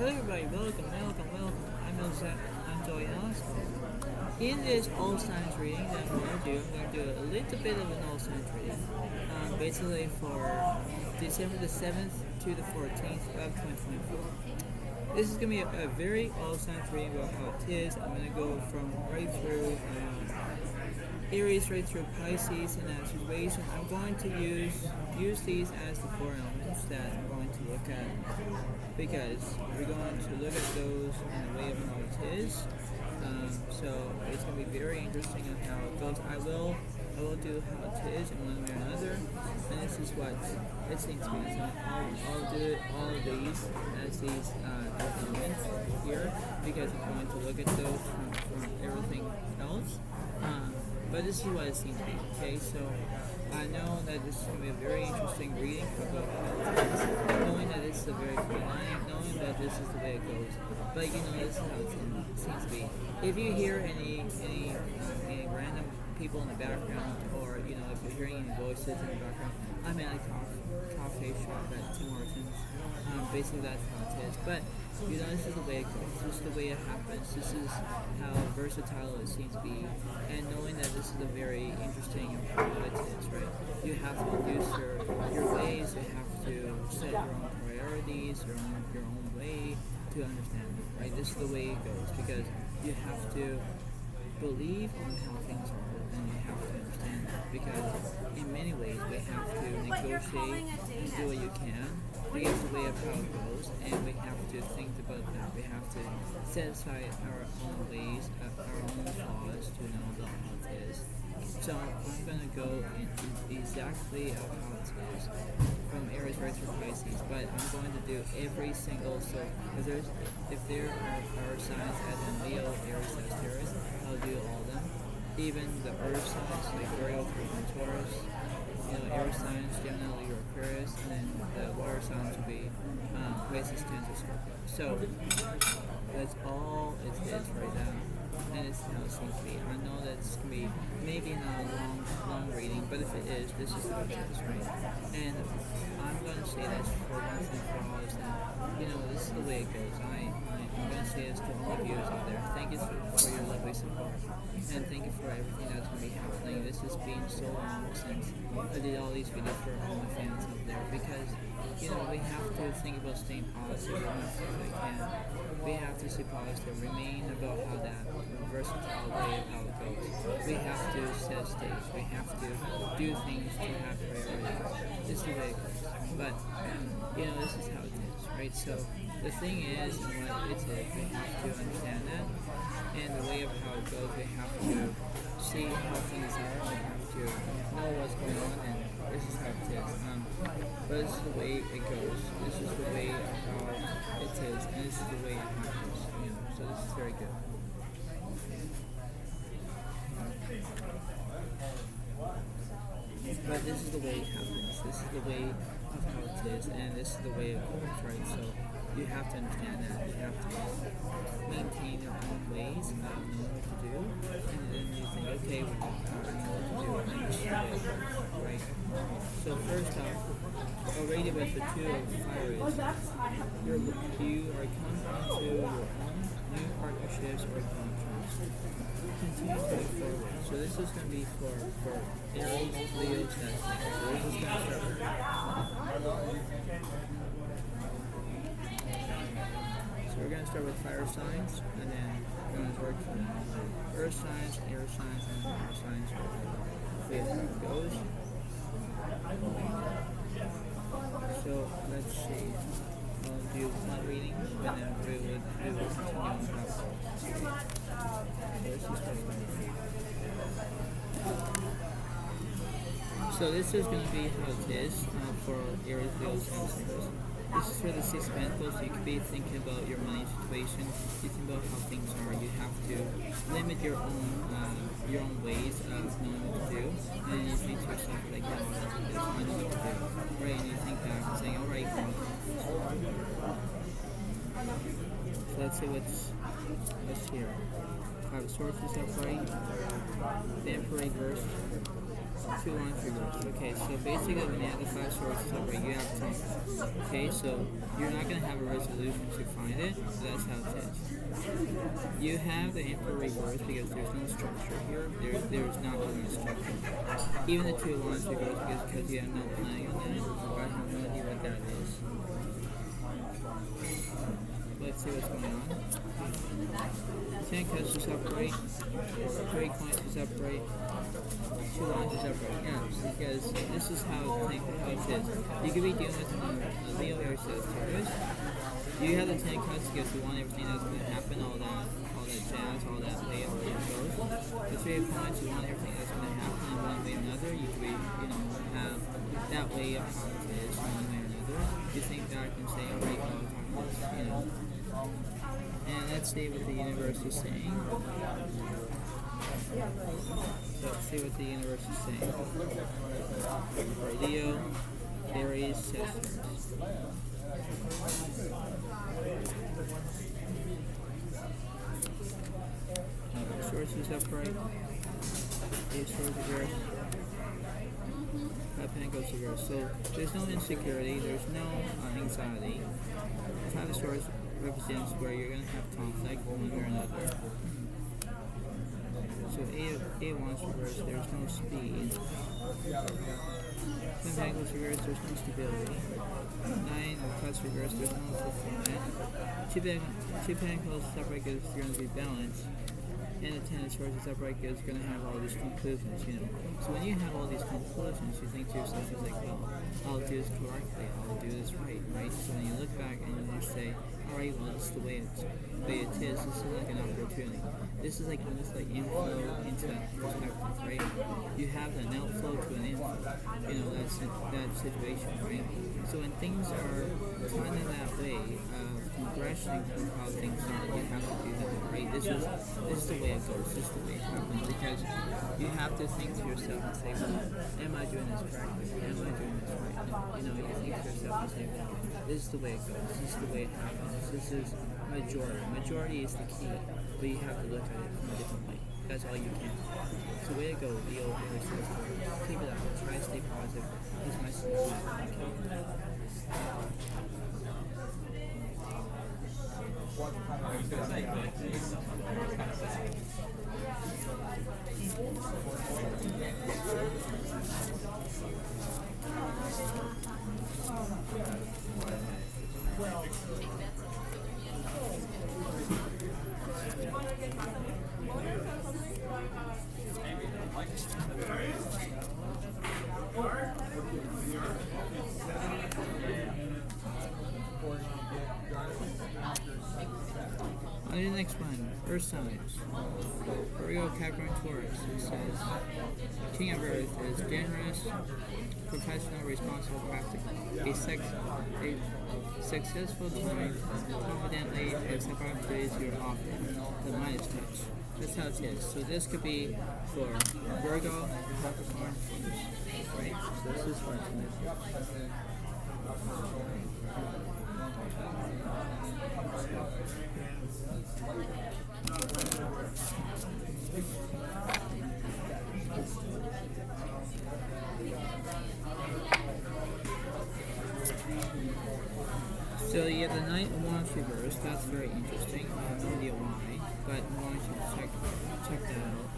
Hello everybody, welcome. I'm Joey Oscar. In this all signs reading that I'm going to do a little bit of an all signs reading. Basically for December the 7th to the 14th of 2024. This is going to be a very all signs reading about how it is. I'm going to go from right through Aries right through Pisces and as situation. I'm going to use these as the four elements that I'm going to look at because we're going to look at those in a way of how it is. So it's going to be very interesting on how it goes. I will do how it is in one way or another, and this is what it seems to be. So I'll do all of these as these elements here because I'm going to look at those from everything else. But this is what it seems to be, okay? So I know that this is going to be a very interesting reading about knowing that this is a very good line, knowing that this is the way it goes. But this is how it seems to be. If you hear any random people in the background, or if you're hearing any voices in the background, I'm at a coffee shop at Tim Hortons. Basically that's how it is. But this is the way it goes. This is the way it happens. This is how versatile it seems to be. And knowing that this is a very interesting how it is, right? You have to reduce your ways. You have to set your own priorities, your own way to understand it, right? This is the way it goes because you have to believe on how things are, and you have to understand that because in many ways we have to negotiate and do what you can against the way of how it goes, and we have to think about that. We have to set aside our own ways, our own flaws to know about how it is. So I'm going to go into exactly how it is from Aries right through Pisces, but I'm going to do every single, so if there are signs as in Leo, Aries, Sagittarius, I'll do all of them. Even the earth signs like Virgo, Capricorn, Taurus, air signs, Gemini, Libra, Aquarius, and then the water signs will be Pisces, Cancer, Scorpio. So that's all it is right now, and it's how it seems to be. I know that it's going to be maybe not a long reading, but if it is, this is how it is, right? And I'm going to say this for once and for all is that, this is the way it goes. I'm going to say this to all the viewers out there. Thank you for your lovely support, and thank you for everything that's going to be happening. This has been so long since I did all these videos for all my fans out there because, we have to think about staying positive as much as we can. We have to stay positive, remain about how that versatile way of how it goes. We have to set stage. We have to do things to have priority. This is the way it goes. But, this is how it is, right? So the thing is, and what it is, we have to understand that. And the way of how it goes, we have to see how things are. We have to know what's going on, and this is how it is. But this is the way it goes. This is the way of how it is, and this is the way it happens. So this is very good. But this is the way it happens. This is the way of how it is, and this is the way it goes, right? So you have to understand that. You have to maintain your own ways of knowing what to do, and then you think, okay, I know what to do, and this is the way it goes, right? So first off, already with the two of fire is, you are coming into your own new partnerships or contracts. Continue to move forward. So this is going to be for Aries, Leo, Sagittarius. So this is going to start. So we're going to start with fire signs, and then we're going to work from earth signs, air signs, and water signs. See how it goes. So let's see. I'll do one reading, and then we will continue on how it goes. So this is going to be how it is for Aries, Leo, Sagittarius. This is for the Six of Pentacles. You could be thinking about your money situation, thinking about how things are. You have to limit your own ways of knowing what to do, and then you think to yourself like, I know what to do, right? And you think back and saying, all right, so let's see what's here. Five of Swords is upright, the Emperor reversed, Two wands reversed. Okay, so basically when you have the five swords separate, you have conflict. Okay, so you're not gonna have a resolution to find it. So that's how it is. You have the Emperor reversed because there's no structure here. There's not really a structure. Even the two wands reversed because you have no planning on that. I have no idea what that is. Let's see what's going on. Ten cups is upright. 3 coins is upright. 2 wands is upright. Yeah, because this is how it is. You could be dealing with Leo, Aries, Taurus. You have the 10 cups because you want everything that's going to happen, all that jazz, all that way, all that goes. The 3 of coins, you want everything that's going to happen in one way or another. You could be, have that way of how it is in one way or another. You think back and say, alright, well, and let's see what the universe is saying. Let's see what the universe is saying. For Leo, Aries, Sagittarius. Swords is upright. Ace swords reversed. Five Pentacles reversed. So there's no insecurity. There's no anxiety. Five of Swords represents where you're going to have conflict one way or another. So eight wands reversed, there's no speed. Ten Pentacles reversed, there's no stability. Nine of Cups reversed, there's no fulfillment. Two Pentacles upright because you're going to be balanced. And the Ten of Swords is upright because you're going to have all these conclusions, So when you have all these conclusions, you think to yourself, well, I'll do this correctly, I'll do this right? So when you look back and you say, alright, well, this is the way it is, this is like an opportunity. This is like almost like inflow into that perspective, right? You have an outflow to an inflow, that's that situation, right? So when things are kind of that way, progressing through how things are, you have to do that, right? This is the way it goes, this is the way it happens, because you have to think to yourself and say, well, am I doing this correctly? Am I doing this right? You think to yourself and say, well, this is the way it goes, this is the way it happens, this is majority. Majority is the key, but you have to look at it from a different way. That's all you can. It's the way it goes, Leo, Aries, keep it up, try to stay positive. That's my suggestion. On to the next one, Earth signs. Virgo, Capricorn, Taurus. It says, King of Earth is generous, professional, responsible, practical. A successful time, confidently, accept opportunities you're offered. The Midas touch. That's how it is. So this could be for Virgo, Capricorn, Taurus. Right? So this is for So you have the Knight of Wands reversed. That's very interesting. I have no idea why, but I'm going to check that out.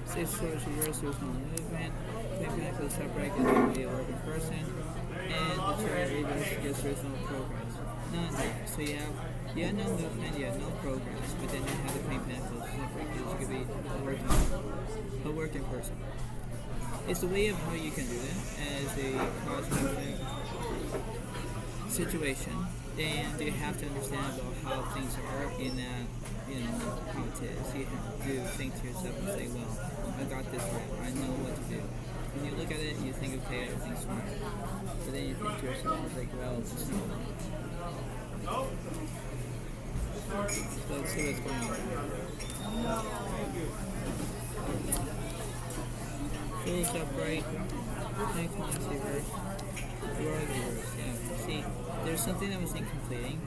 Six Swords reversed, there's no movement. Ten Pentacles upright because you're be a working person. And the Chariot reversed because there's no progress. None. So you have no movement, you have no progress, but then you have the Queen Pentacles upright because you could be a working person. It's the way of how you can do it as a positive situation, and you have to understand about how things are in that, how it is. You have to think to yourself and say, well, I got this right, I know what to do. when you look at it, you think, okay, everything's fine. But then you think to yourself, like, well, it's not. So let's see what's going on. Fools upright, next one, reverse. You are the reverse, yeah. See, there's something that was incompleting.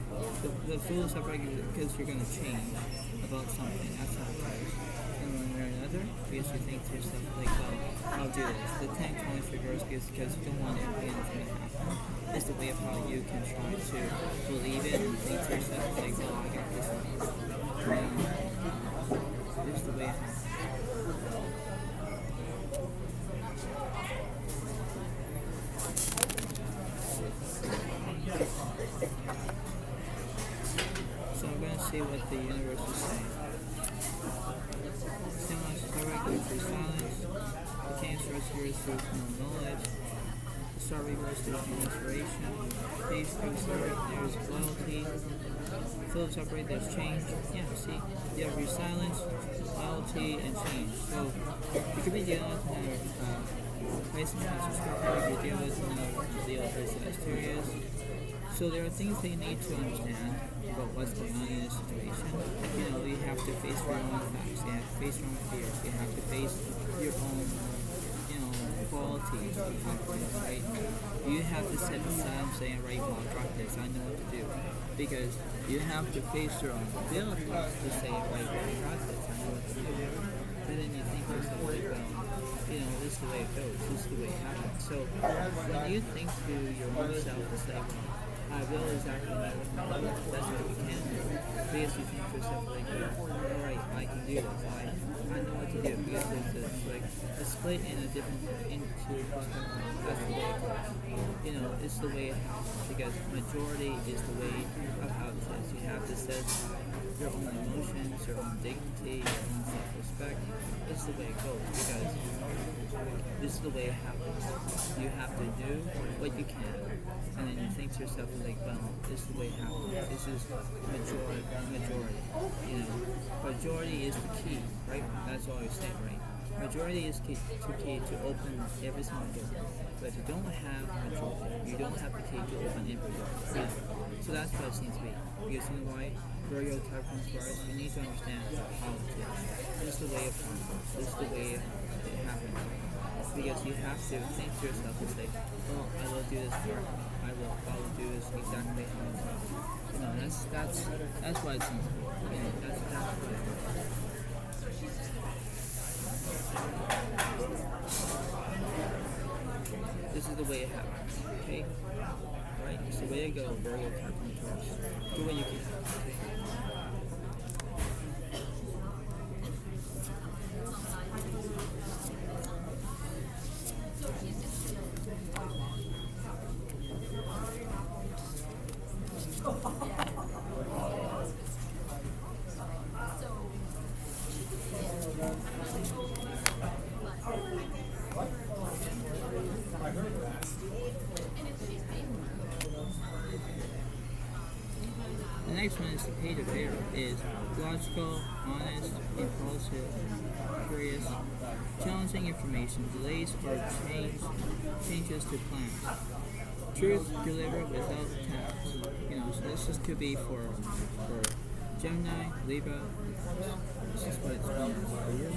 The Fools upright because you're going to change about something. That's how it goes. And one way or another, because you think to yourself, like, well, I'll do this. The 10 coins reverse because you don't want anything to happen. It's the way of how you can try to believe it and think to yourself, like, well, I got this. It's the way it happens. So I'm going to see what the universe is saying. Stimulus is directly through silence. The Cancer is here through no knowledge. The Star reverse is inspiration. Page goes through, there's loyalty. Phillips upright, there's change. Yeah, see, you have your silence, loyalty, and change. So you could be dealing with Pisces, Cancer, Scorpio. You're dealing with Leo-Virgo, Sagittarius. So there are things that you need to understand about what's going on in a situation. You know, you have to face your own facts. You have to face your own fears. You have to face your own, qualities of confidence, right? You have to set aside and say, right, well, I'll drop this. I know what to do. Because you have to face your own abilities to say, right, well, I got this. I know what to do. And then you think to yourself, like, well, this is the way it goes. This is the way it happens. So when you think to your own self to say, well, I will exactly know that's what you can do. Because you think to yourself, like, alright, I can do this. I know what to do. Because it's like a split in a different into that's the way it goes. It's the way it happens. Because majority is the way of how it is. You have to set your own emotions, your own dignity, your own self-respect. It's the way it goes. Because this is the way it happens. You have to do what you can. And then you think to yourself, like, well, this is the way it happens. This is majority. Majority is the key, right? That's all you're saying, right? Majority is key to open every single door. But if you don't have majority, you don't have the key to open every door. So that's what it seems to be. Because you know why? Virgo, Capricorn, Aquarius, you need to understand how it is. This is the way of conflict. This is the way it happens. Because you have to think to yourself and say, well, I will do this for I will do this exactly how it's that's why it seems to be. That's what it is. This is the way it happens, okay? Right? It's the way it goes, Virgo, Capricorn, Taurus. Do what you can, okay? The next one is the Page of Air. Is logical, honest, impulsive, curious, challenging information, delays or changes to plans. Truth delivered without tax. So this could be for Gemini, Libra. This is what it's for you.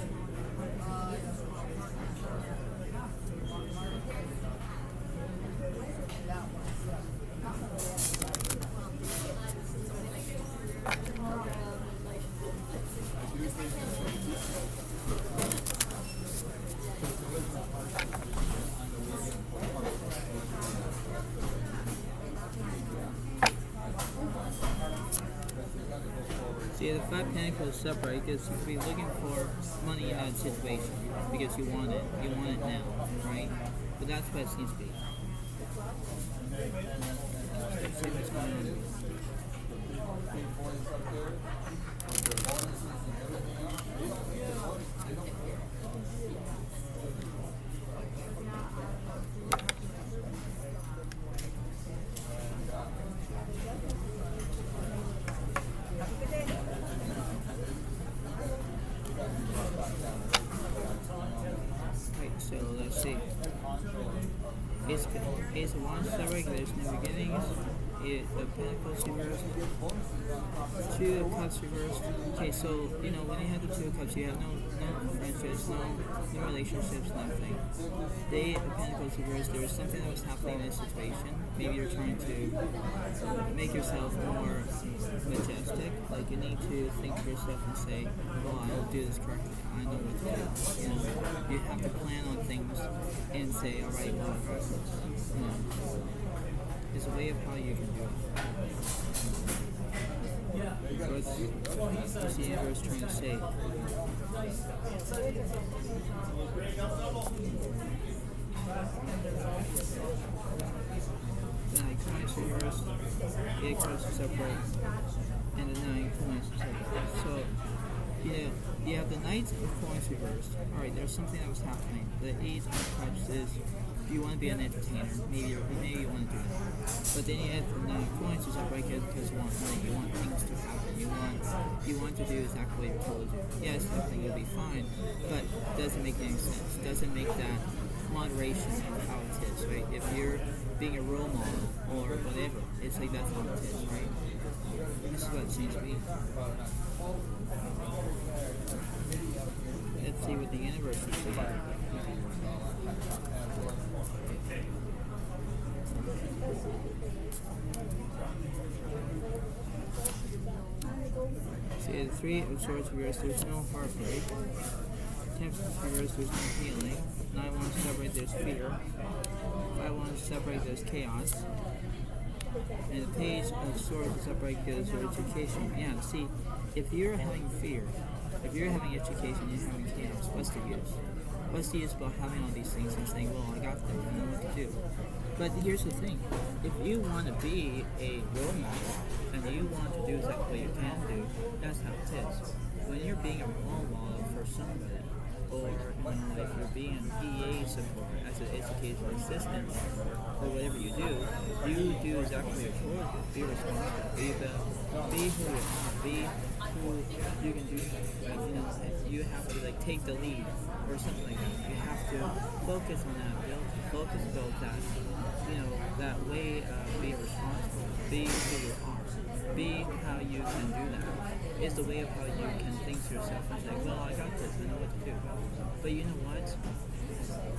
See, the Five Pentacles separate because you could be looking for money in that situation because you want it. You want it now, right? But that's what it seems to be. Let's see what's going on. So let's see. Ace of Wands upright, there's new beginnings. Eight of Pentacles reversed. Two of Cups reversed. Okay, so when you have the Two of Cups, you have no friendships, no relationships, nothing. The Eight of Pentacles reversed. There was something that was happening in this situation. Maybe you're trying to make yourself more majestic. Like you need to think to yourself and say, "Oh, I'll do this correctly. I know what to do." You have to plan on things and say, "All right, well, it's a way of how you can do it." So it's the universe trying to say. The Nine Coins reversed, the Eight Cups is upright, and the Nine Coins is upright. So you have the Knight of Coins reversed. Alright, there's something that was happening. The Eight of Cups is you want to be an entertainer. Maybe you want to do that. But then you have the Nine of Coins is upright because you want money. You want things to happen. You want to do exactly what you're told to do. Yes, everything will be fine, but it doesn't make any sense. It doesn't make that moderation of how it is, right? If you're being a role model or whatever, it's like that's how it is, right? This is what it seems to be. Let's see what the universe is saying. See, the Three of Swords reversed, there's no heartbreak. Ten of Swords reversed, there's no healing. 9 wands separate, there's fear. 5 wands separate, there's chaos. And the Page of Swords is upright because of education. Yeah, see, if you're having fear, if you're having education, you're having chaos, what's the use? What's the use about having all these things and saying, well, I got this, I know what to do? But here's the thing, if you want to be a role model, and you want to do exactly what you can do, that's how it is. When you're being a role model for somebody, or if you're being an EA support as an educational assistant, or whatever you do exactly what you're told to. Be responsible. Be who you are. Be who you can do things. Right? You have to take the lead or something like that. You have to focus on that. Focus about that. That way of being responsible. Be who you are. Be how you can do that. It's the way of how you can think to yourself and say, well, I got this, I know what to do. But you know what?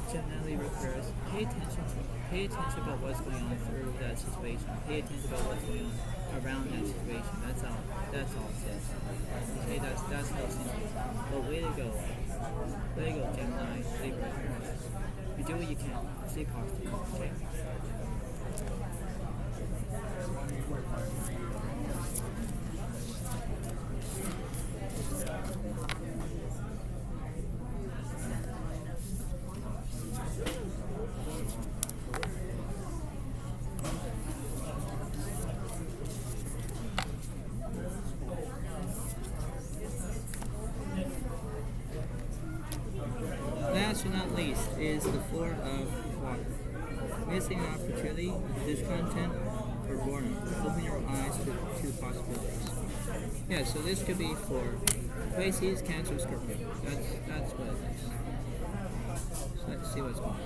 Gemini requires pay attention about what's going on through that situation. Pay attention about what's going on around that situation. That's all it is. Okay, that's how it's simple. But way to go. Gemini, Libra, Aquarius. You do what you can. Stay positive. Okay? Last but not least is the Four of Water. Missing an opportunity, discontent, or boredom. Open your eyes to possibilities. Yeah, so this could be for Pisces, Cancer, Scorpio. That's what it is. So let's see what's going on.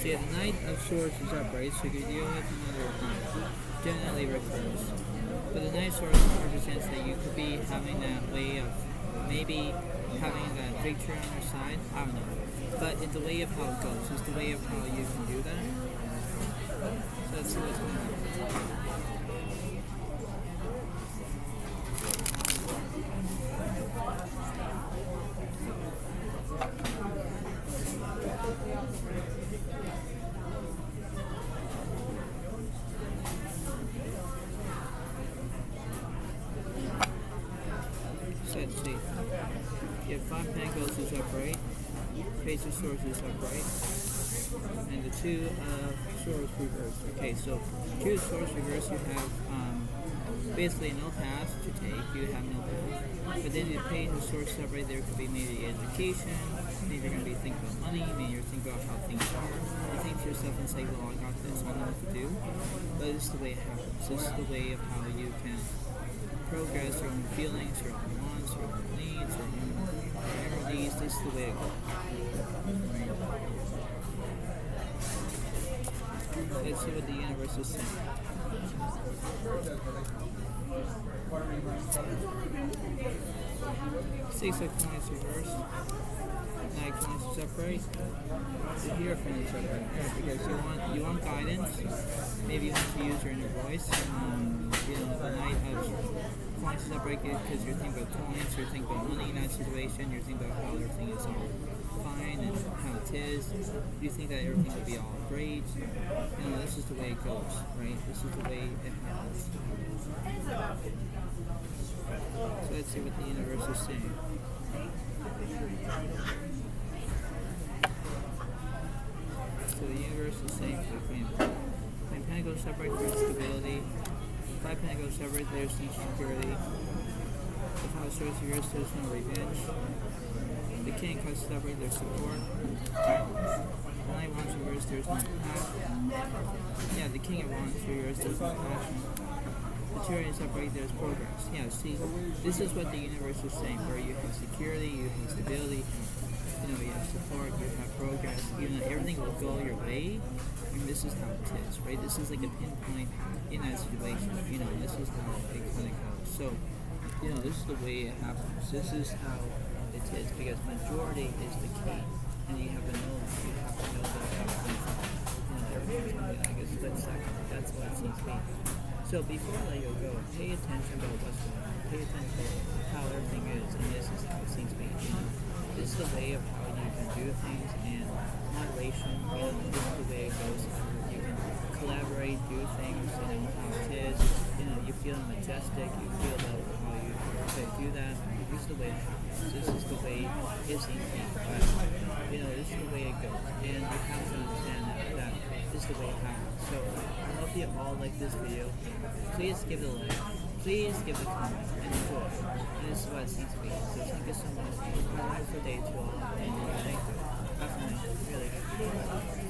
So yeah, the Knight of Swords is upright, so you can deal with another Gemini Aquarius. But the Knight of Swords represents that you could be having that way of maybe having that victory on your side. I don't know. But it's the way of how it goes. It's the way of how you can do that. So let's see what's going on. Let's see. You have 5 Pentacles is upright. Page of Swords is upright. and the Two of Swords reversed. Okay, so Two of Swords reversed, you have basically no path to take, you have no goal. But then the Page of Swords separate, there could be maybe education, maybe you're going to be thinking about money, maybe you're thinking about how things are. You think to yourself and say, well, I got this, I know what to do. But this is the way it happens. This is the way of how you can progress your own feelings, your own wants, your own needs, your own priorities. This is the way it goes. Let's see what the universe is saying. Six of Coins reversed. Nine of Coins separate. You're here from each other, because you want guidance. Maybe you want to use your inner voice. The Knight of Coins separate because you're thinking about coins, you're thinking about money in that situation, you're thinking about how everything is all fine and how it is. You think that everything will be all great. This is the way it goes, right? This is the way it happens. So let's see what the universe is saying. So the universe is saying for the Queen of Pentacles separate, there's stability. Five Pentacles separate, there's insecurity. The Five of Swords reversed, there's no revenge. The King of Cups separate, there's support. The Knight of Wands reversed, there's no passion. Yeah, the King of Wands reversed, there's no passion. The Chariot separate, there's progress. Yeah, see, this is what the universe is saying, where you have security, you have stability, you have support, you have progress, everything will go your way. This is how it is, right? This is like a pinpoint in that situation. This is how it kind of goes. So, this is the way it happens. This is how it is, because majority is the key, and you have to know that. You have to know that everything's going to be split second. That's what it seems to be. So before I let you go, pay attention about what's going on. Pay attention to how everything is, and this is how it seems to be. This is the way of how you can do things, and moderation, this is the way it goes. You can collaborate, do things, how it is. You feel majestic, you feel how you do that. This is the way it happens. This is the way it seems to be. But, this is the way it goes. And you have to understand that this is the way it happens. So, I hope you all like this video. Please give it a like. Please give it a comment and enjoy. And this is what it seems to be. So thank you so much. Have a wonderful day to all. And thank you. Have fun. Really good.